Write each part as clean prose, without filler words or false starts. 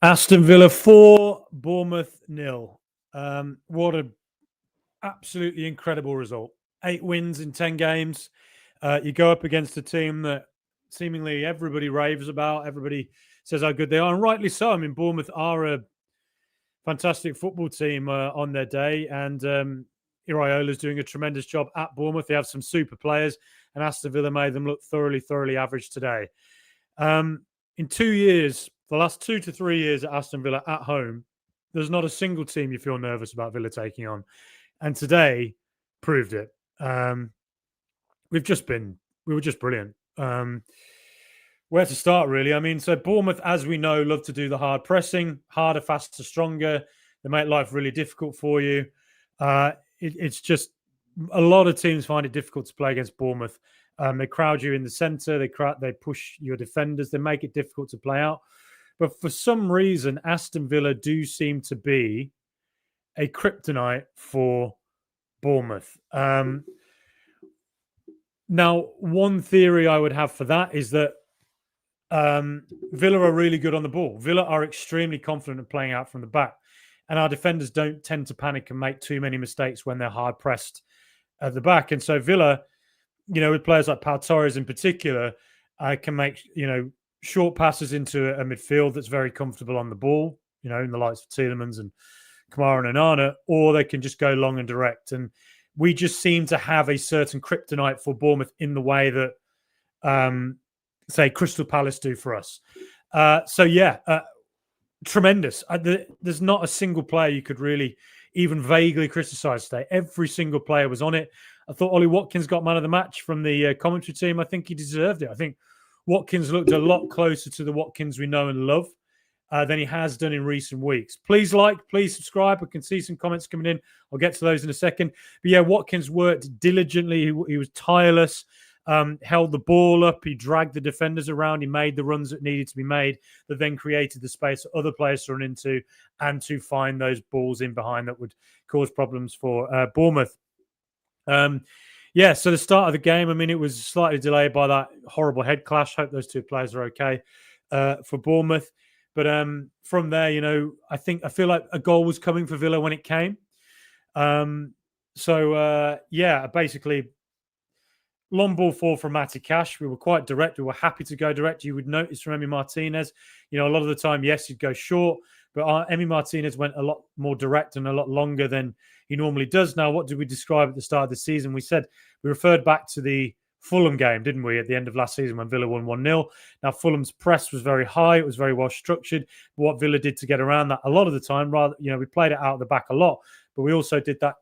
Aston Villa 4, Bournemouth 0. What an absolutely incredible result. 8 wins in 10 games. You go up against a team that seemingly everybody raves about. Everybody says how good they are, and rightly so. I mean, Bournemouth are a fantastic football team on their day, and Iraola's doing a tremendous job at Bournemouth. They have some super players, and Aston Villa made them look thoroughly average today. In 2 years, the last 2 to 3 years at Aston Villa at home, there's not a single team you feel nervous about Villa taking on. And today proved it. We were just brilliant. Where to start, really? I mean, so Bournemouth, as we know, love to do the hard pressing, harder, faster, stronger. They make life really difficult for you. It's just a lot of teams find it difficult to play against Bournemouth. They crowd you in the centre. They push your defenders. They make it difficult to play out. But for some reason, Aston Villa do seem to be a kryptonite for Bournemouth. Now, one theory I would have for that is that Villa are really good on the ball. Villa are extremely confident in playing out from the back. And our defenders don't tend to panic and make too many mistakes when they're hard pressed at the back. And so Villa, with players like Pau Torres in particular, can make, short passes into a midfield that's very comfortable on the ball, in the likes of Tielemans and Kamara and Onana, or they can just go long and direct. And we just seem to have a certain kryptonite for Bournemouth in the way that, say, Crystal Palace do for us. Tremendous. There's not a single player you could really even vaguely criticise today. Every single player was on it. I thought Ollie Watkins got man of the match from the commentary team. I think he deserved it. I think Watkins looked a lot closer to the Watkins we know and love than he has done in recent weeks. Please subscribe. I can see some comments coming in. I'll get to those in a second. But yeah, Watkins worked diligently. He was tireless, held the ball up. He dragged the defenders around. He made the runs that needed to be made that then created the space for other players to run into and to find those balls in behind that would cause problems for Bournemouth. So the start of the game, I mean, it was slightly delayed by that horrible head clash. Hope those two players are okay for Bournemouth. But from there, I feel like a goal was coming for Villa when it came. Basically, long ball forward from Matty Cash. We were quite direct. We were happy to go direct. You would notice from Emi Martinez, a lot of the time, yes, he'd go short, but Emi Martinez went a lot more direct and a lot longer than he normally does. Now, what did we describe at the start of the season? We said we referred back to the Fulham game, didn't we, at the end of last season when Villa won 1-0. Now, Fulham's press was very high. It was very well structured. But what Villa did to get around that a lot of the time, we played it out of the back a lot, but we also did that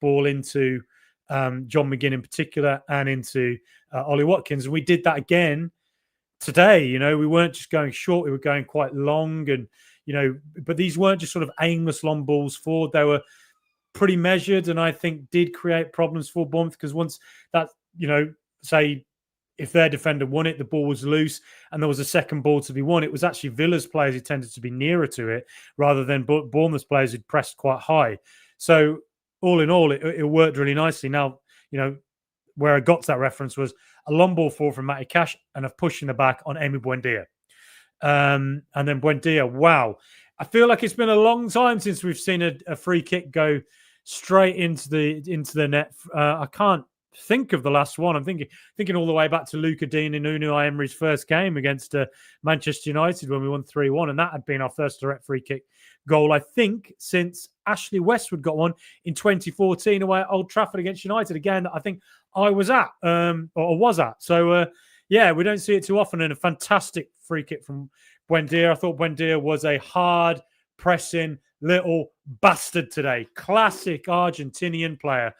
ball into John McGinn in particular and into Ollie Watkins. And we did that again today. We weren't just going short. We were going quite long and, but these weren't just sort of aimless long balls forward. They were pretty measured and I think did create problems for Bournemouth because once that, say if their defender won it, the ball was loose and there was a second ball to be won. It was actually Villa's players who tended to be nearer to it rather than Bournemouth's players who'd pressed quite high. So all in all, it worked really nicely. Now, where I got to that reference was a long ball forward from Matty Cash and a push in the back on Emi Buendia. And then Buendia, wow. I feel like it's been a long time since we've seen a free kick go straight into the net. I can't think of the last one. I'm thinking all the way back to Luca Dean and Unai Emery's first game against Manchester United when we won 3-1, and that had been our first direct free kick goal, I think, since Ashley Westwood got one in 2014 away at Old Trafford against United, again, that I think I was at, or was at. So, we don't see it too often, and a fantastic free kick from Buendia. I thought Buendia was a hard, pressing little bastard today. Classic Argentinian player.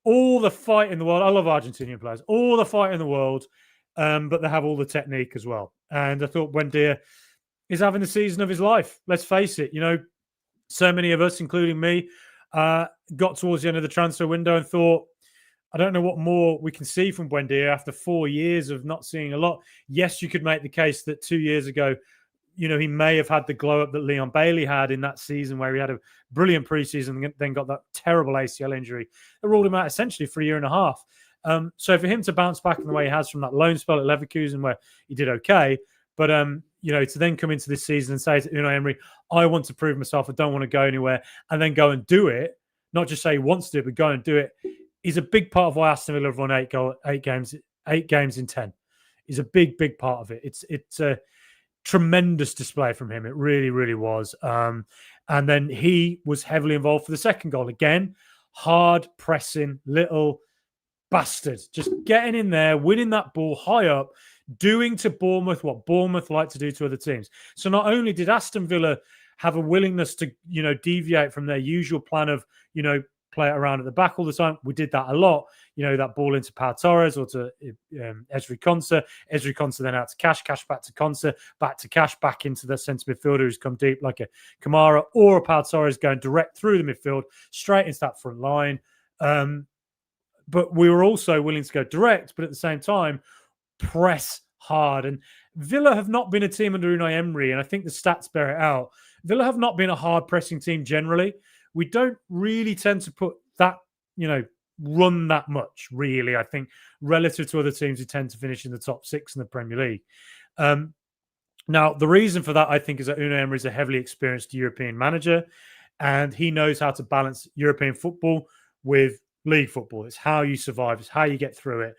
All the fight in the world. I love Argentinian players. All the fight in the world, but they have all the technique as well. And I thought Buendia is having the season of his life. Let's face it. So many of us, including me, got towards the end of the transfer window and thought, I don't know what more we can see from Buendia after 4 years of not seeing a lot. Yes, you could make the case that 2 years ago, he may have had the glow up that Leon Bailey had in that season where he had a brilliant preseason and then got that terrible ACL injury. It ruled him out essentially for a year and a half. So for him to bounce back in the way he has from that loan spell at Leverkusen where he did okay, But to then come into this season and say to Unai Emery, I want to prove myself, I don't want to go anywhere, and then go and do it, not just say he wants to do it, but go and do it, is a big part of why Aston Villa have won 8 games in 10. Is a big part of it. It's a tremendous display from him. It really, really was. And then he was heavily involved for the second goal. Again, hard pressing, little bastard, just getting in there, winning that ball high up, doing to Bournemouth what Bournemouth like to do to other teams. So not only did Aston Villa have a willingness to, deviate from their usual plan of, play it around at the back all the time. We did that a lot. That ball into Pau Torres or to Ezri Konsa. Ezri Konsa then out to Cash back to Konsa, back to Cash, back into the centre midfielder who's come deep like a Kamara or a Pau Torres going direct through the midfield, straight into that front line. But we were also willing to go direct, but at the same time, press hard. And Villa have not been a team under Unai Emery, and I think the stats bear it out. Villa have not been a hard pressing team generally. We don't really tend to put that, run that much, really, I think, relative to other teams who tend to finish in the top 6 in the Premier League. Now, the reason for that, I think, is that Unai Emery is a heavily experienced European manager, and he knows how to balance European football with league football. It's how you survive. It's how you get through it.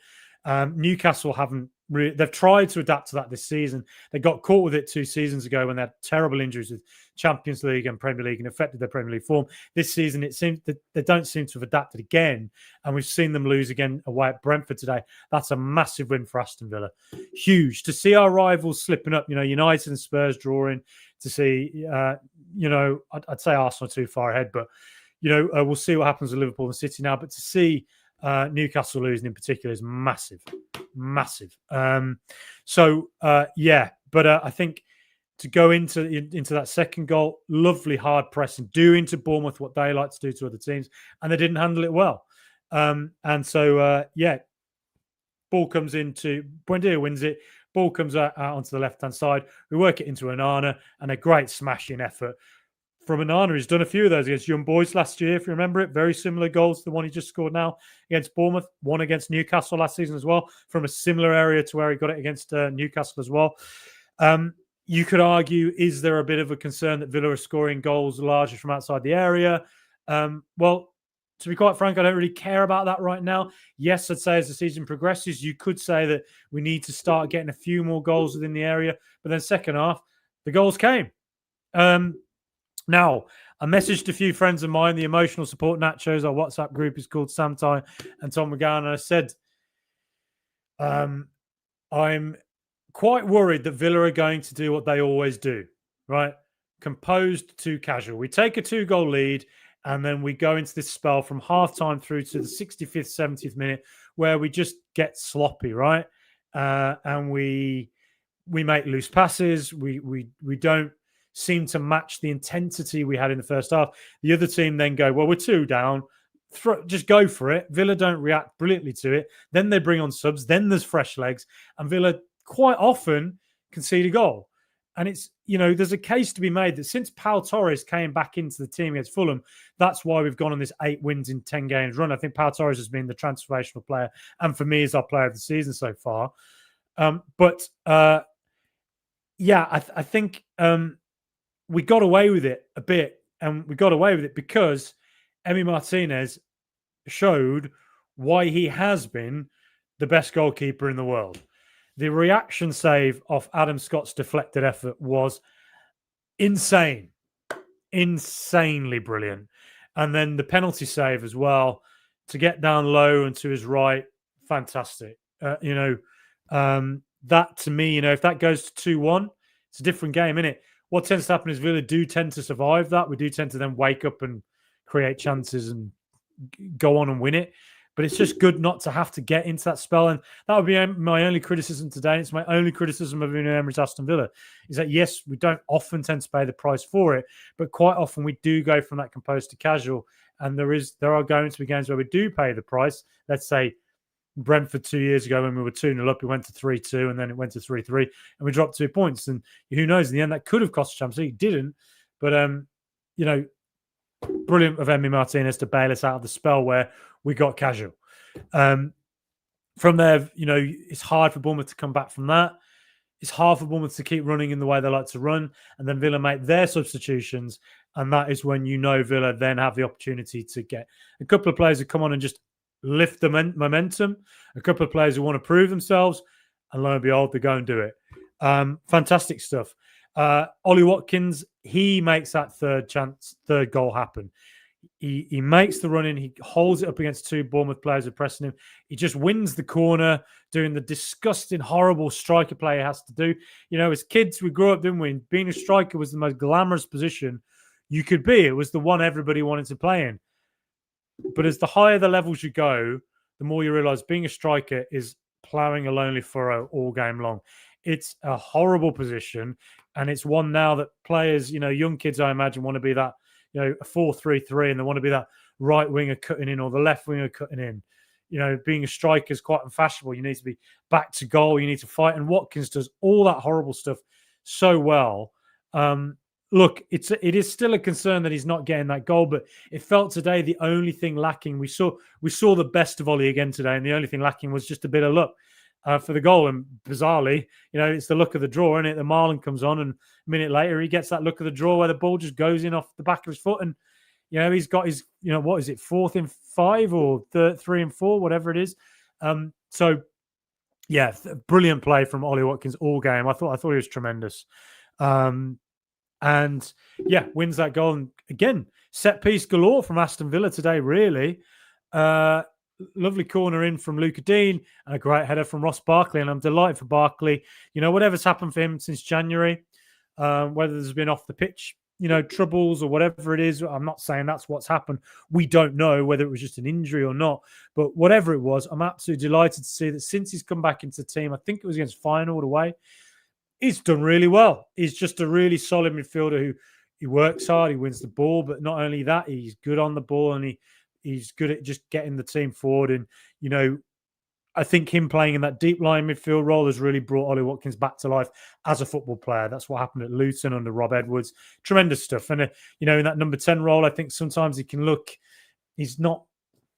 Newcastle haven't really, they've tried to adapt to that this season. They got caught with it 2 seasons ago when they had terrible injuries with Champions League and Premier League and affected their Premier League form. This season, it seems that they don't seem to have adapted again. And we've seen them lose again away at Brentford today. That's a massive win for Aston Villa. Huge. To see our rivals slipping up, United and Spurs drawing, to see, I'd say Arsenal too far ahead, but, we'll see what happens with Liverpool and City now. But to see Newcastle losing in particular is massive. But I think to go into that second goal, lovely hard pressing, doing to Bournemouth what they like to do to other teams, and they didn't handle it well. Ball comes into Buendia, wins it. Ball comes out onto the left hand side. We work it into Onana, and a great smashing effort from Onana. He's done a few of those against Young Boys last year, if you remember it. Very similar goals to the one he just scored now against Bournemouth. One against Newcastle last season as well, from a similar area to where he got it against Newcastle as well. You could argue, is there a bit of a concern that Villa are scoring goals largely from outside the area? Well, to be quite frank, I don't really care about that right now. Yes, I'd say as the season progresses, you could say that we need to start getting a few more goals within the area. But then second half, the goals came. Now, I messaged a few friends of mine, the Emotional Support Nachos, our WhatsApp group is called Sam Ty and Tom McGowan, and I said, I'm quite worried that Villa are going to do what they always do, right? Composed to casual. We take a 2-goal lead, and then we go into this spell from half-time through to the 65th, 70th minute where we just get sloppy, right? And we make loose passes. We don't seem to match the intensity we had in the first half. The other team then go, well, we're 2 down. Just go for it. Villa don't react brilliantly to it. Then they bring on subs. Then there's fresh legs. And Villa quite often concede a goal. And it's, there's a case to be made that since Pau Torres came back into the team against Fulham, that's why we've gone on this 8 wins in 10 games run. I think Pau Torres has been the transformational player. And for me, is our player of the season so far. I think we got away with it a bit, and we got away with it because Emi Martinez showed why he has been the best goalkeeper in the world. The reaction save off Adam Scott's deflected effort was insanely brilliant. And then the penalty save as well, to get down low and to his right, fantastic. That to me, if that goes to 2-1, it's a different game, isn't it? What tends to happen is Villa do tend to survive that. We do tend to then wake up and create chances and go on and win it. But it's just good not to have to get into that spell. And that would be my only criticism today. It's my only criticism of Unai Emery's Aston Villa, is that, yes, we don't often tend to pay the price for it, but quite often we do go from that composed to casual. And there are going to be games where we do pay the price. Let's say Brentford 2 years ago when we were 2-0 up, it went to 3-2 and then it went to 3-3 and we dropped 2 points. And who knows, in the end, that could have cost the Champions League. It didn't. But, brilliant of Emi Martinez to bail us out of the spell where we got casual. From there, it's hard for Bournemouth to come back from that. It's hard for Bournemouth to keep running in the way they like to run, and then Villa make their substitutions, and that is when Villa then have the opportunity to get a couple of players who come on and just lift the momentum, a couple of players who want to prove themselves, and lo and behold, they go and do it. Fantastic stuff. Ollie Watkins, he makes that third goal happen. He makes the run in. He holds it up against two Bournemouth players who are pressing him. He just wins the corner, doing the disgusting, horrible striker play he has to do. As kids, we grew up, didn't we? Being a striker was the most glamorous position you could be. It was the one everybody wanted to play in. But as the higher the levels you go, the more you realise being a striker is ploughing a lonely furrow all game long. It's a horrible position, and it's one now that players, young kids, I imagine, want to be that, a 4-3-3, and they want to be that right winger cutting in or the left winger cutting in. Being a striker is quite unfashionable. You need to be back to goal. You need to fight. And Watkins does all that horrible stuff so well. Look, it is still a concern that he's not getting that goal, but it felt today the only thing lacking. We saw the best of Ollie again today, and the only thing lacking was just a bit of luck for the goal. And bizarrely, it's the luck of the draw, isn't it? The Marlon comes on, and a minute later he gets that luck of the draw where the ball just goes in off the back of his foot, and he's got his, what is it, 4th in 5 or 3 and 4, whatever it is. So yeah, brilliant play from Ollie Watkins all game. I thought he was tremendous. And yeah, wins that goal. And again, set piece galore from Aston Villa today, really. Lovely corner in from Luca Dean and a great header from Ross Barkley. And I'm delighted for Barkley. Whatever's happened for him since January, whether there's been off the pitch, troubles or whatever it is. I'm not saying that's what's happened. We don't know whether it was just an injury or not. But whatever it was, I'm absolutely delighted to see that since he's come back into the team, I think it was against Feyenoord away, he's done really well. He's just a really solid midfielder he works hard, he wins the ball, but not only that, he's good on the ball, and he's good at just getting the team forward. And, I think him playing in that deep line midfield role has really brought Ollie Watkins back to life as a football player. That's what happened at Luton under Rob Edwards. Tremendous stuff. And, in that number 10 role, I think sometimes he's not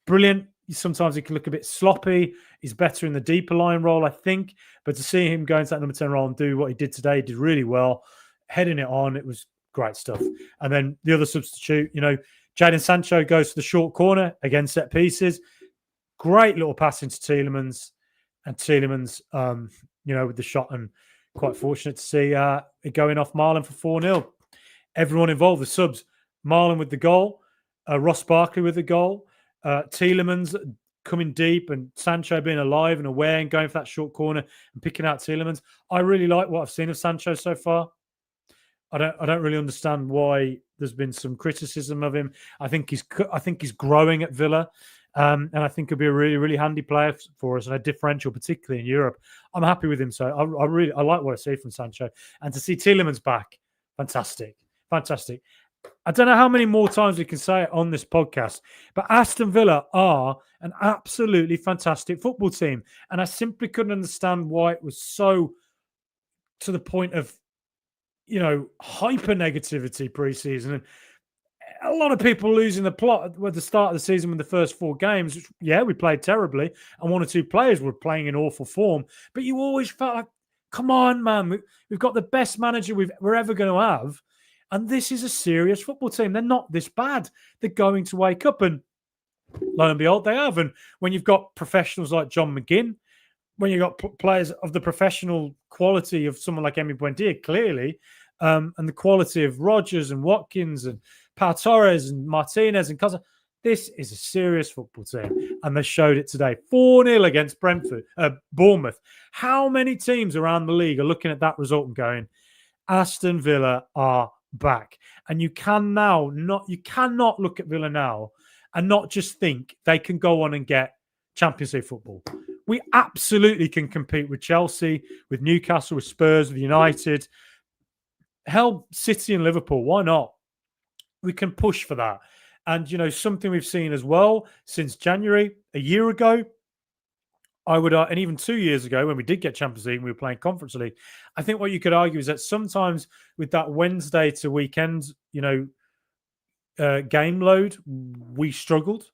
brilliant. Sometimes he can look a bit sloppy. He's better in the deeper line role, I think. But to see him go into that number 10 role and do what he did today, he did really well. Heading it on, it was great stuff. And then the other substitute, Jadon Sancho goes to the short corner, again, set pieces. Great little pass into Tielemans. And Tielemans, with the shot, and quite fortunate to see it going off Marlon for 4-0. Everyone involved, the subs, Marlon with the goal, Ross Barkley with the goal, Tielemans coming deep, and Sancho being alive and aware and going for that short corner and picking out Tielemans. I really like what I've seen of Sancho so far. I don't really understand why there's been some criticism of him. I think he's growing at Villa, and I think he'll be a really, really handy player for us and a differential, particularly in Europe. I'm happy with him, so I like what I see from Sancho, and to see Tielemans back, fantastic. I don't know how many more times we can say it on this podcast, but Aston Villa are an absolutely fantastic football team. And I simply couldn't understand why it was so to the point of, hyper negativity pre-season. And a lot of people losing the plot at the start of the season with the first 4 games. Which, yeah, we played terribly, and 1 or 2 players were playing in awful form. But you always felt like, come on, man, we've got the best manager we're ever going to have. And this is a serious football team. They're not this bad. They're going to wake up. And lo and behold, they have. And when you've got professionals like John McGinn, when you've got players of the professional quality of someone like Emi Buendia, clearly, and the quality of Rodgers and Watkins and Pau Torres and Martinez and Costa, this is a serious football team. And they showed it today. 4-0 against Bournemouth. How many teams around the league are looking at that result and going, Aston Villa are back? And you cannot look at Villa now and not just think they can go on and get Champions League football. We absolutely can compete with Chelsea, with Newcastle, with Spurs, with United. Hell, City and Liverpool. Why not? We can push for that. And, something we've seen as well since January, a year ago, and even 2 years ago when we did get Champions League and we were playing Conference League, I think what you could argue is that sometimes with that Wednesday to weekend, game load, we struggled.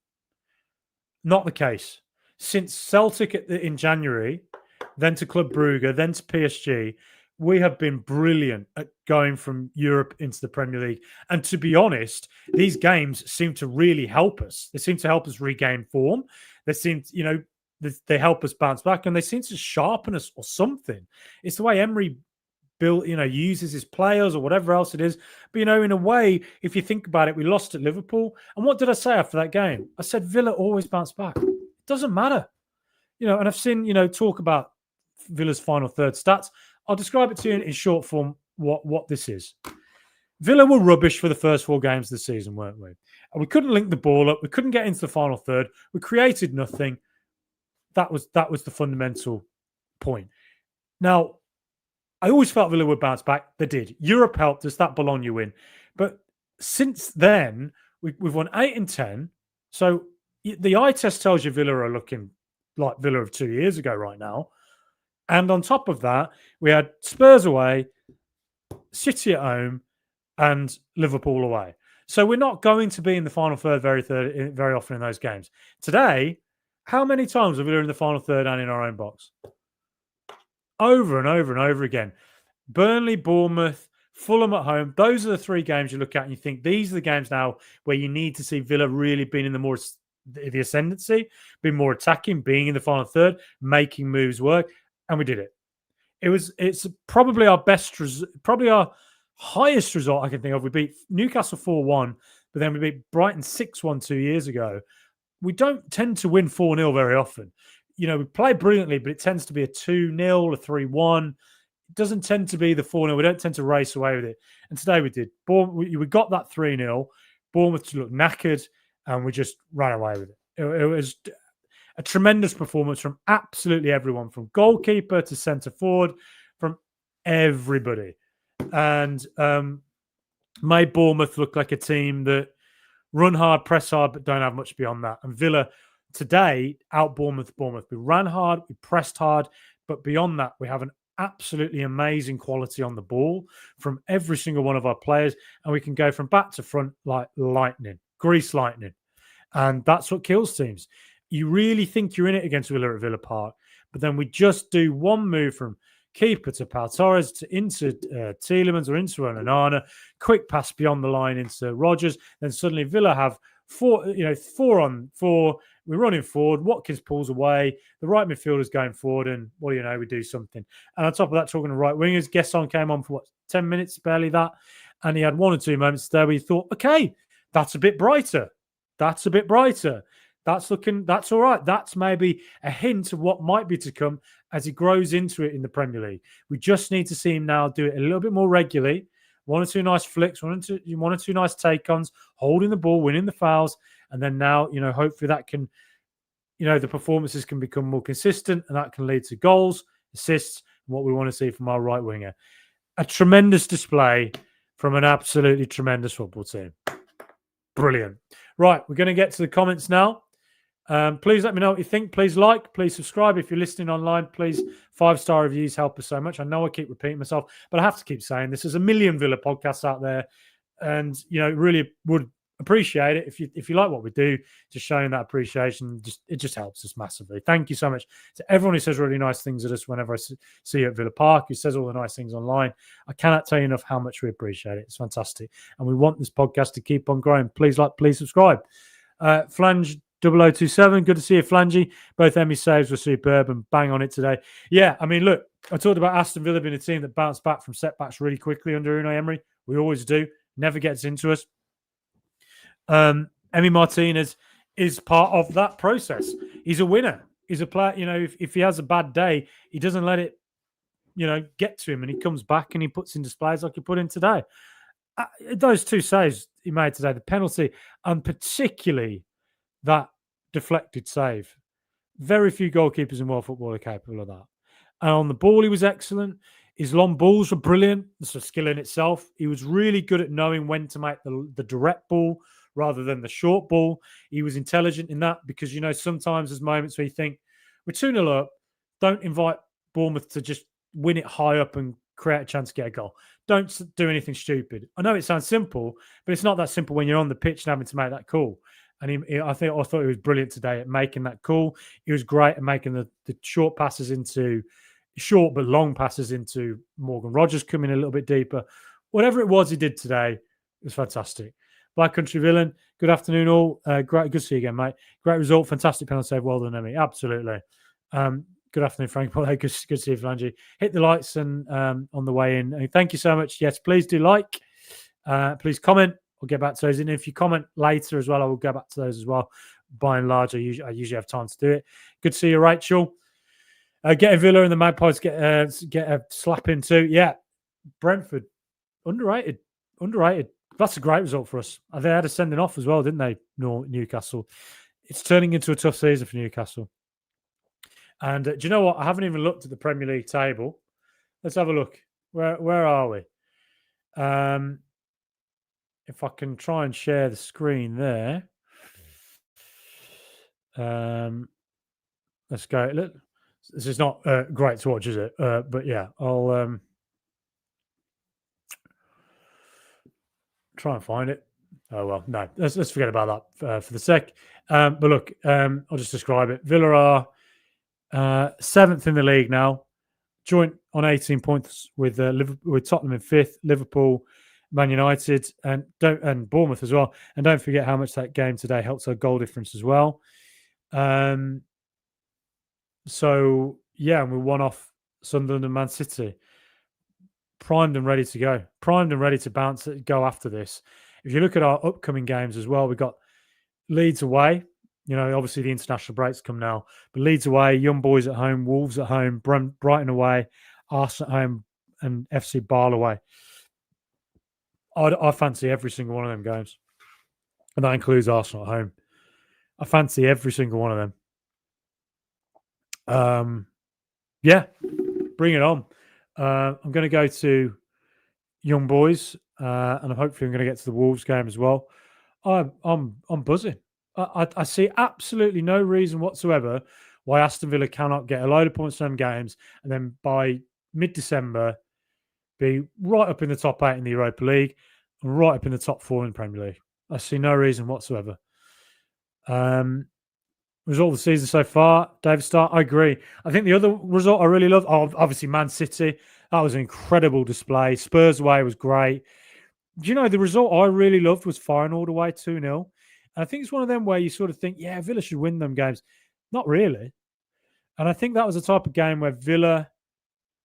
Not the case. Since Celtic in January, then to Club Brugge, then to PSG, we have been brilliant at going from Europe into the Premier League. And to be honest, these games seem to really help us. They seem to help us regain form. They seem, they help us bounce back, and they seem to sharpen us or something. It's the way Emery uses his players or whatever else it is. But, in a way, if you think about it, we lost at Liverpool. And what did I say after that game? I said, Villa always bounce back. It doesn't matter. And I've seen, talk about Villa's final third stats. I'll describe it to you in short form what this is. Villa were rubbish for the first 4 games of the season, weren't we? And we couldn't link the ball up. We couldn't get into the final third. We created nothing. That was the fundamental point. Now, I always felt Villa would bounce back. They did. Europe helped us. That Bologna win. But since then, we've won 8 and 10. So the eye test tells you Villa are looking like Villa of 2 years ago right now. And on top of that, we had Spurs away, City at home, and Liverpool away. So we're not going to be in the final third very often in those games. Today, how many times have we been in the final third and in our own box? Over and over and over again. Burnley, Bournemouth, Fulham at home. Those are the 3 games you look at and you think these are the games now where you need to see Villa really being in the ascendancy, being more attacking, being in the final third, making moves work. And we did it. It's probably our probably our highest result I can think of. We beat Newcastle 4-1, but then we beat Brighton 6-1 2 years ago. We don't tend to win 4-0 very often. We play brilliantly, but it tends to be a 2-0, a 3-1. It doesn't tend to be the 4-0. We don't tend to race away with it. And today we did. We got that 3-0. Bournemouth looked knackered, and we just ran away with it. It was a tremendous performance from absolutely everyone, from goalkeeper to centre forward, from everybody. And made Bournemouth look like a team that run hard, press hard, but don't have much beyond that. And Villa today out Bournemouth. We ran hard, we pressed hard, but beyond that, we have an absolutely amazing quality on the ball from every single one of our players, and we can go from back to front like lightning, grease lightning. And that's what kills teams. You really think you're in it against Villa at Villa Park, but then we just do one move from keeper to Pau Torres to into Tielemans or into Onana, quick pass beyond the line into Rodgers. Then suddenly Villa have 4 on 4. We're running forward. Watkins pulls away. The right midfielder's going forward, and what do you know? We do something. And on top of that, talking to right wingers, Gesson came on for 10 minutes, barely that, and he had 1 or 2 moments there where he thought, okay, that's a bit brighter. That's all right. That's maybe a hint of what might be to come as he grows into it in the Premier League. We just need to see him now do it a little bit more regularly. 1 or 2 nice flicks, 1 or 2 nice take-ons, holding the ball, winning the fouls. And then now, hopefully that can, the performances can become more consistent, and that can lead to goals, assists, and what we want to see from our right winger. A tremendous display from an absolutely tremendous football team. Brilliant. Right, we're going to get to the comments now. Please let me know what you think. Please like, please subscribe. If you're listening online, please 5-star reviews help us so much. I know I keep repeating myself, but I have to keep saying this. There's a million Villa podcasts out there, and really would appreciate it if you like what we do. Just showing that appreciation, it just helps us massively. Thank you so much to everyone who says really nice things at us whenever I see you at Villa Park, who says all the nice things online. I cannot tell you enough how much we appreciate it. It's fantastic, and we want this podcast to keep on growing. Please like, please subscribe. Flange 0027, good to see you, Flangy. Both Emmy saves were superb and bang on it today. Yeah, I mean, look, I talked about Aston Villa being a team that bounced back from setbacks really quickly under Unai Emery. We always do. Never gets into us. Emi Martinez is part of that process. He's a winner. He's a player, if he has a bad day, he doesn't let it, get to him, and he comes back and he puts in displays like he put in today. Those 2 saves he made today, the penalty, and particularly that deflected save. Very few goalkeepers in world football are capable of that. And on the ball, he was excellent. His long balls were brilliant. It's a skill in itself. He was really good at knowing when to make the direct ball rather than the short ball. He was intelligent in that because, sometimes there's moments where you think, we're 2-0 up. Don't invite Bournemouth to just win it high up and create a chance to get a goal. Don't do anything stupid. I know it sounds simple, but it's not that simple when you're on the pitch and having to make that call. And I thought he was brilliant today at making that call. He was great at making the short passes into short but long passes into Morgan Rogers coming a little bit deeper. Whatever it was he did today, it was fantastic. Black Country Villain, good afternoon all. Great, good to see you again, mate. Great result, fantastic penalty save. Well done, Emmy. Absolutely. Good afternoon, Frank. Good to see you, Flangy. Hit the likes and on the way in. Thank you so much. Yes, please do like. Please comment. I'll get back to those. And if you comment later as well, I will go back to those as well. By and large, I usually have time to do it. Good to see you, Rachel. Getting Villa and the Magpies get a slap in too. Yeah, Brentford, underrated. That's a great result for us. They had a sending off as well, didn't they? No, Newcastle. It's turning into a tough season for Newcastle. And do you know what? I haven't even looked at the Premier League table. Let's have a look. Where are we? If I can try and share the screen there. Let's go. Look, this is not great to watch, is it? But yeah, I'll try and find it. Oh well, no. Let's forget about that for the sec. But look, I'll just describe it. Villa are 7th in the league now, joint on 18 points with Tottenham in 5th, Liverpool, Man United, and Bournemouth as well. And don't forget how much that game today helps our goal difference as well. So yeah, and we won off Sunderland and Man City. Primed and ready to go. Primed and ready to bounce it, go after this. If you look at our upcoming games as well, we've got Leeds away. You know, obviously the international breaks come now. But Leeds away, Young Boys at home, Wolves at home, Brighton away, Arsenal at home, and FC Basel away. I fancy every single one of them games. And that includes Arsenal at home. I fancy every single one of them. Yeah, bring it on. I'm going to go to Young Boys, and hopefully I'm going to get to the Wolves game as well. I'm buzzing. I see absolutely no reason whatsoever why Aston Villa cannot get a load of points from them games and then by mid-December be right up in the top 8 in the Europa League and right up in the top 4 in the Premier League. I see no reason whatsoever. Result of the season so far, David Starr, I agree. I think the other result I really love, obviously Man City. That was an incredible display. Spurs away was great. Do you know, the result I really loved was Feyenoord away 2-0. And I think it's one of them where you sort of think, yeah, Villa should win them games. Not really. And I think that was the type of game where Villa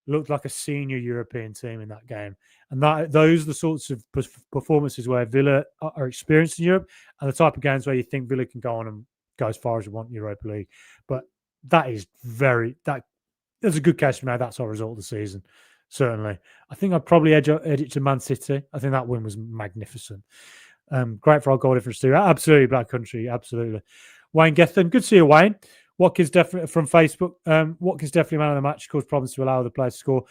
looked like a senior European team in that game. And those are the sorts of performances where Villa are experienced in Europe and the type of games where you think Villa can go on and go as far as you want in Europa League. But there's a good case to be made. That's our result of the season, certainly. I think I'd probably edge it to Man City. I think that win was magnificent. Great for our goal difference too. Absolutely, Black Country. Absolutely. Wayne Gethin, good to see you, Wayne. Watkins definitely from Facebook. Watkins definitely man of the match. Caused problems to allow the players to score.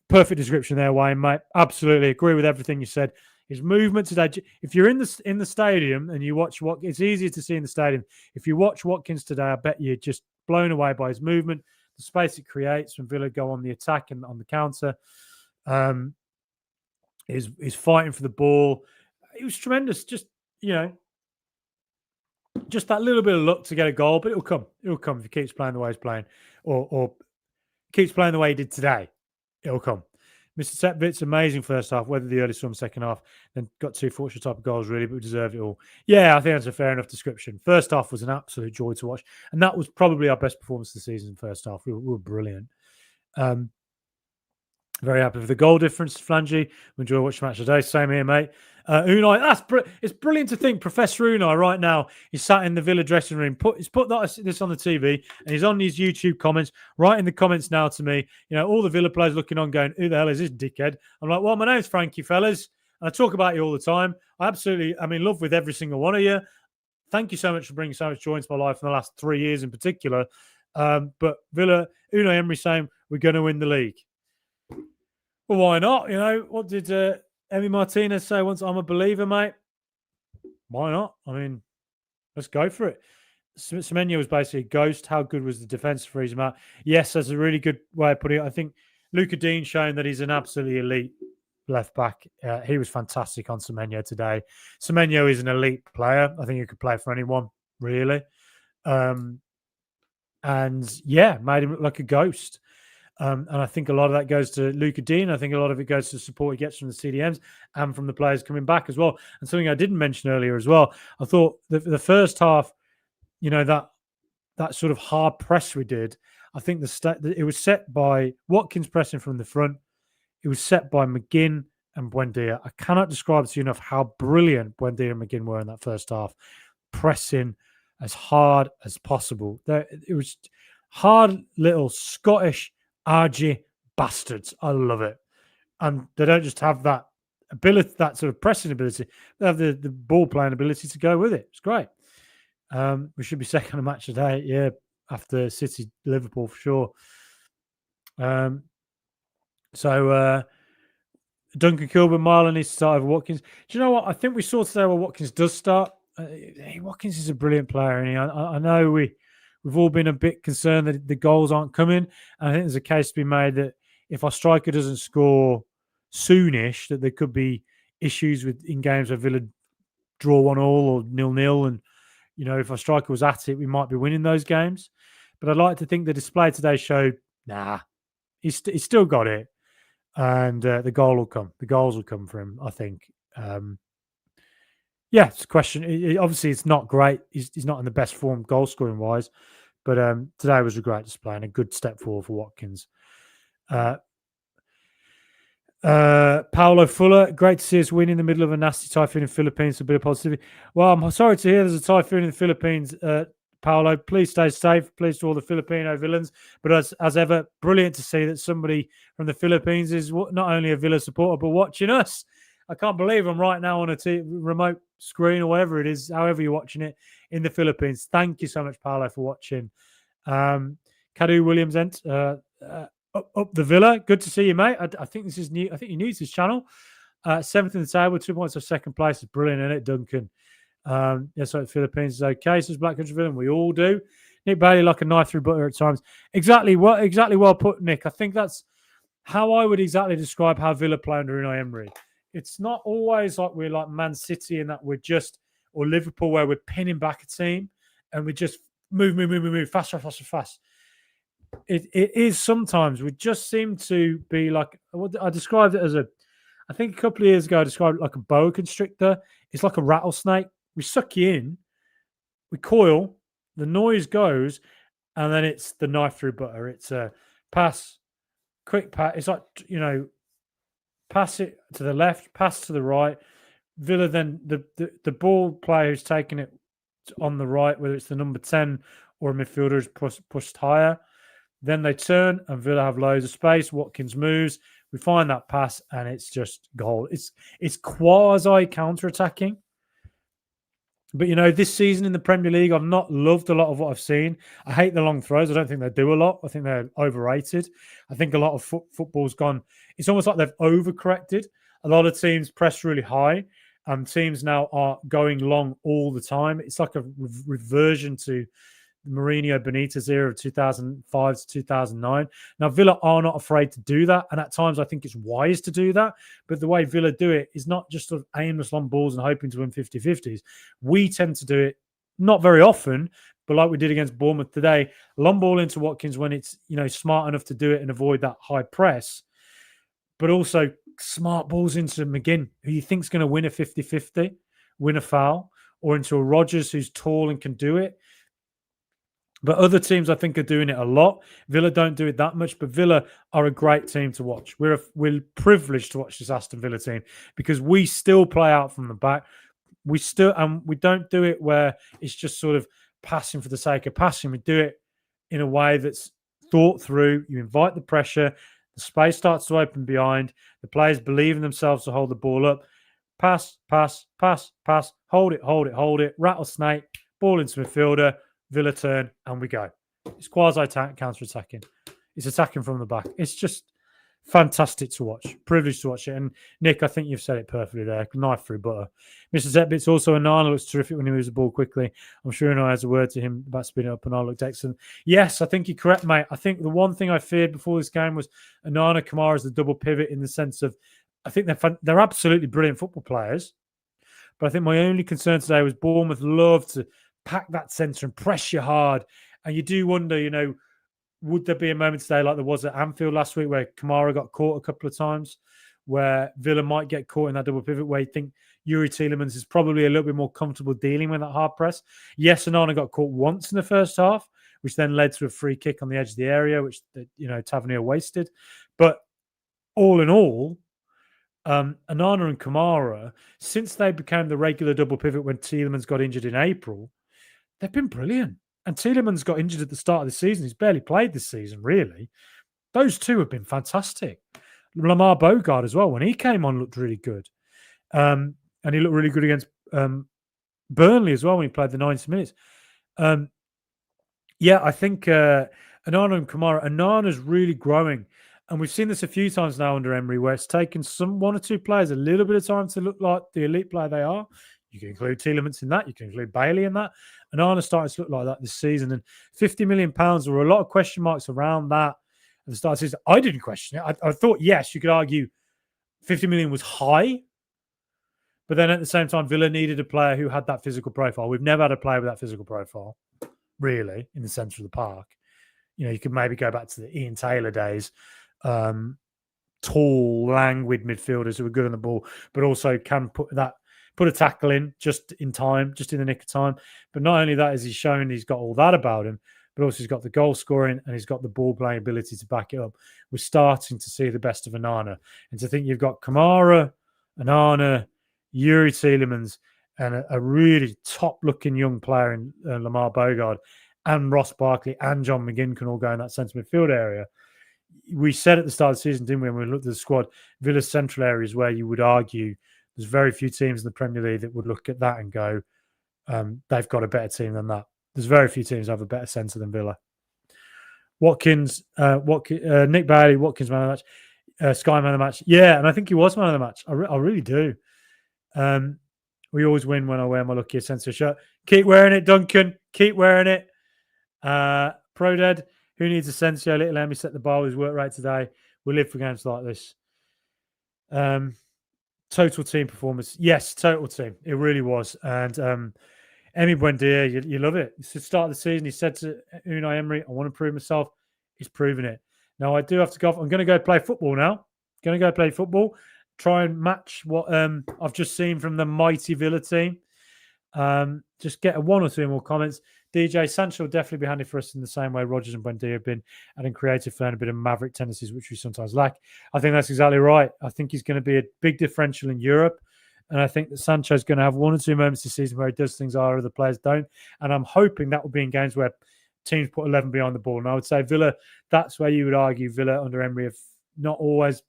Perfect description there, Wayne, mate. Absolutely agree with everything you said. His movement today. If you're in the stadium and you watch it's easier to see in the stadium. If you watch Watkins today, I bet you're just blown away by his movement, the space it creates when Villa go on the attack and on the counter. Is fighting for the ball. It was tremendous. Just just that little bit of luck to get a goal, but it'll come. It'll come if he keeps playing the way he's playing, or keeps playing the way he did today. It'll come. Mr. Tetvit's amazing first half, whether the early storm second half, then got 2 fortunate type of goals, really, but we deserved it all. Yeah, I think that's a fair enough description. First half was an absolute joy to watch, and that was probably our best performance of the season. First half, we were brilliant. Very happy with the goal difference, Flangy. We enjoy watching the match today. Same here, mate. Unai, it's brilliant to think Professor Unai right now is sat in the Villa dressing room. He's put this on the TV and he's on his YouTube comments, right in the comments now to me. You know, all the Villa players looking on going, who the hell is this dickhead? I'm like, well, my name's Frankie, fellas. And I talk about you all the time. I'm in love with every single one of you. Thank you so much for bringing so much joy into my life in the last 3 years in particular. But Villa, Unai Emery saying, we're going to win the league. Well, why not? You know, what did Emi Martinez say once? I'm a believer, mate. Why not? I mean, let's go for it. Semenyo was basically a ghost. How good was the defense for his match? Yes, that's a really good way of putting it. I think Luca Dean showing that he's an absolutely elite left back. He was fantastic on Semenyo today. Semenyo is an elite player. I think he could play for anyone, really. And yeah, made him look like a ghost. And I think a lot of that goes to Luca Dean. I think a lot of it goes to support he gets from the CDMs and from the players coming back as well. And something I didn't mention earlier as well, I thought the first half, that sort of hard press we did, I think it was set by Watkins pressing from the front. It was set by McGinn and Buendia. I cannot describe to you enough how brilliant Buendia and McGinn were in that first half, pressing as hard as possible. It was hard little Scottish RG bastards. I love it. And they don't just have that ability, that sort of pressing ability. They have the ball playing ability to go with it. It's great. We should be second on match today, yeah, after City Liverpool for sure. So Duncan Kilburn, Marlon needs to start over Watkins. Do you know what? I think we saw today where Watkins does start. Watkins is a brilliant player, and I know we've all been a bit concerned that the goals aren't coming. And I think there's a case to be made that if our striker doesn't score soonish, that there could be issues in games where Villa draw 1-1 or 0-0, and if our striker was at it, we might be winning those games. But I'd like to think the display today showed, he's still got it. And the goal will come. The goals will come for him, I think. It's a question. Obviously, it's not great. He's not in the best form goal scoring wise. But today was a great display and a good step forward for Watkins. Paolo Fuller, great to see us win in the middle of a nasty typhoon in the Philippines. A bit of positivity. Well, I'm sorry to hear there's a typhoon in the Philippines, Paolo. Please stay safe. Please to all the Filipino villains. But as ever, brilliant to see that somebody from the Philippines is not only a Villa supporter, but watching us. I can't believe I'm right now on a remote screen or whatever it is, however you're watching it in the Philippines. Thank you so much, Paolo, for watching. Cadu Williams up the Villa. Good to see you, mate. I think this is new. I think you're new to this channel. 7th in the table, 2 points of second place. Is brilliant, isn't it, Duncan? So the Philippines is okay. So it's Black Country Villa, we all do. Nick Bailey like a knife through butter at times. Exactly well put, Nick. I think that's how I would exactly describe how Villa play under Unai Emery. It's not always like we're like Man City in that we're just, or Liverpool where we're pinning back a team and we just move, faster. It is sometimes we just seem to be like, I described it as I think a couple of years ago I described it like a boa constrictor. It's like a rattlesnake. We suck you in, we coil, the noise goes, and then it's the knife through butter. It's a pass, quick pass. It's like, pass it to the left, pass to the right. Villa then, the ball player who's taking it on the right, whether it's the number 10 or a midfielder is pushed higher. Then they turn and Villa have loads of space. Watkins moves. We find that pass and it's just goal. It's quasi counter-attacking. But, this season in the Premier League, I've not loved a lot of what I've seen. I hate the long throws. I don't think they do a lot. I think they're overrated. I think a lot of football's gone. It's almost like they've overcorrected. A lot of teams press really high. Teams now are going long all the time. It's like a reversion to the Mourinho Benitez era of 2005 to 2009. Now, Villa are not afraid to do that. And at times, I think it's wise to do that. But the way Villa do it is not just sort of aimless long balls and hoping to win 50-50s. We tend to do it not very often, but like we did against Bournemouth today, long ball into Watkins when it's, smart enough to do it and avoid that high press. But also smart balls into McGinn, who you think is going to win a 50-50, win a foul, or into a Rodgers who's tall and can do it. But other teams, I think, are doing it a lot. Villa don't do it that much, but Villa are a great team to watch. We're privileged to watch this Aston Villa team because we still play out from the back. We don't do it where it's just sort of passing for the sake of passing. We do it in a way that's thought through. You invite the pressure. The space starts to open behind. The players believe in themselves to hold the ball up. Pass. Hold it. Rattlesnake. Ball into midfielder. Villa turn and we go. It's quasi counter-attacking. It's attacking from the back. It's just fantastic to watch. Privileged to watch it. And Nick, I think you've said it perfectly there. Knife through butter. Mr. Zetbit's also a nine. Looks terrific when he moves the ball quickly. I'm sure Unai has a word to him about speeding up, and I looked excellent. Yes, I think you're correct, mate. I think the one thing I feared before this game was Onana Kamara as the double pivot in the sense of I think they're absolutely brilliant football players. But I think my only concern today was Bournemouth love to pack that centre and press you hard. And you do wonder, would there be a moment today like there was at Anfield last week where Kamara got caught a couple of times, where Villa might get caught in that double pivot, where you think Yuri Tielemans is probably a little bit more comfortable dealing with that hard press? Yes, Onana got caught once in the first half, which then led to a free kick on the edge of the area, which Tavernier wasted. But all in all, Onana and Kamara, since they became the regular double pivot when Tielemans got injured in April, they've been brilliant. And Tielemans got injured at the start of the season. He's barely played this season, really. Those two have been fantastic. Lamar Bogard as well, when he came on, looked really good. And he looked really good against Burnley as well when he played the 90 minutes. I think Onana and Kamara, Onana's really growing. And we've seen this a few times now under Emery, where it's taken one or two players a little bit of time to look like the elite player they are. You can include Tielemans in that. You can include Bailey in that. And Onana's starting to look like that this season. And £50 million, there were a lot of question marks around that at the start of the season. I didn't question it. I thought, yes, you could argue 50 million was high. But then at the same time, Villa needed a player who had that physical profile. We've never had a player with that physical profile, really, in the centre of the park. You could maybe go back to the Ian Taylor days. Tall, languid midfielders who are good on the ball, but also can put a tackle in just in time, just in the nick of time. But not only that, has he shown he's got all that about him, but also he's got the goal scoring and he's got the ball playing ability to back it up. We're starting to see the best of Onana. And to think you've got Kamara, Onana, Yuri Tielemans, and a really top-looking young player in Lamar Bogard, and Ross Barkley and John McGinn can all go in that centre midfield area. We said at the start of the season, didn't we, when we looked at the squad, Villa's central areas where you would argue there's very few teams in the Premier League that would look at that and go, they've got a better team than that. There's very few teams that have a better centre than Villa. Watkins, Nick Bailey, Watkins man of the match, Sky man of the match. Yeah, and I think he was man of the match. I really do. We always win when I wear my luckiest centre shirt. Keep wearing it, Duncan. Keep wearing it. ProDead, who needs a Sensio? Little Emmy set the bar with his work rate today. We live for games like this. Total team performance. Yes, total team. It really was. And Emi Buendia, you love it. It's the start of the season. He said to Unai Emery, I want to prove myself. He's proven it. Now, I do have to go off. I'm going to go play football now. Going to go play football. Try and match what I've just seen from the mighty Villa team. Just get one or two more comments. DJ Sancho will definitely be handy for us in the same way Rodgers and Buendia have been, adding creative flair and a bit of maverick tendencies, which we sometimes lack. I think that's exactly right. I think he's going to be a big differential in Europe. And I think that Sancho's going to have one or two moments this season where he does things our other players don't. And I'm hoping that will be in games where teams put 11 behind the ball. And I would say Villa, that's where you would argue Villa under Emery have not always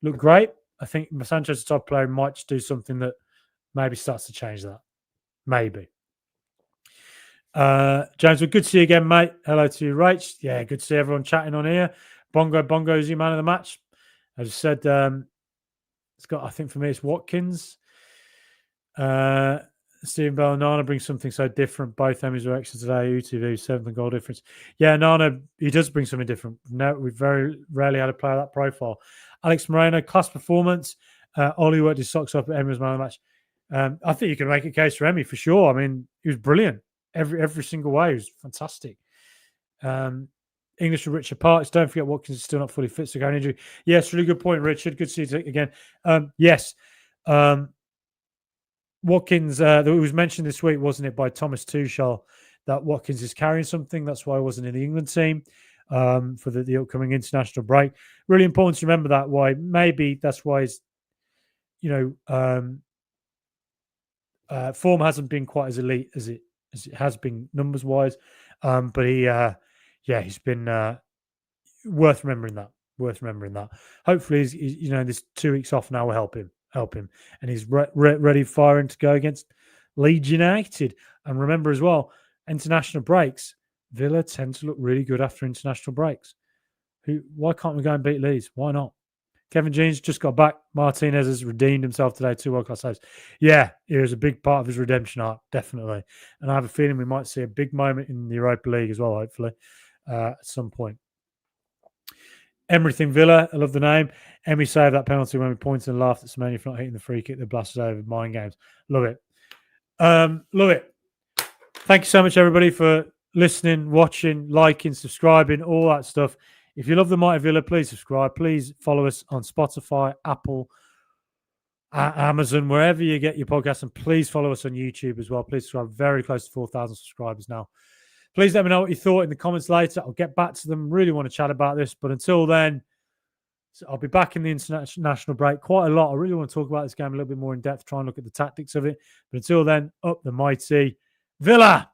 looked great. I think Sancho's a top player, might just do something that maybe starts to change that. Maybe. James, well, good to see you again, mate. Hello to you, Rach. Yeah, good to see everyone chatting on here. Bongo's your man of the match. I just said it's got, I think for me, it's Watkins. Stephen Bell and Nana bring something so different. Both Emmys were extra today. UTV, 7th goal difference. Yeah, Nana, he does bring something different. No, we've very rarely had a player that profile. Alex Moreno, class performance. Ollie worked his socks off at Emmy's man of the match. I think you can make a case for Emmy for sure. I mean, he was brilliant. Every single way. He was fantastic. English and Richard Parks. Don't forget Watkins is still not fully fit, so going injury. Yes, really good point, Richard. Good to see you again. Yes. Watkins, it was mentioned this week, wasn't it, by Thomas Tuchel, that Watkins is carrying something. That's why I wasn't in the England team for the upcoming international break. Really important to remember that. Why maybe that's why he's, form hasn't been quite as elite as it has been numbers wise, but he's been worth remembering that. Hopefully, this 2 weeks off now will help him, and he's ready, firing to go against Leeds United. And remember as well, international breaks. Villa tend to look really good after international breaks. Why can't we go and beat Leeds? Why not? Kevin Jeans just got back. Martinez has redeemed himself today. 2 world-class saves. Yeah, it was a big part of his redemption arc, definitely. And I have a feeling we might see a big moment in the Europa League as well, hopefully, at some point. Everything Villa, I love the name. Emmy saved that penalty when we pointed and laughed at Semenyo for not hitting the free kick that blasted over mind games. Love it. Love it. Thank you so much, everybody, for listening, watching, liking, subscribing, all that stuff. If you love the Mighty Villa, please subscribe. Please follow us on Spotify, Apple, Amazon, wherever you get your podcast, and please follow us on YouTube as well. Please subscribe. Very close to 4,000 subscribers now. Please let me know what you thought in the comments later. I'll get back to them. Really want to chat about this, but until then, I'll be back in the international break quite a lot. I really want to talk about this game a little bit more in depth, try and look at the tactics of it. But until then, up the mighty Villa.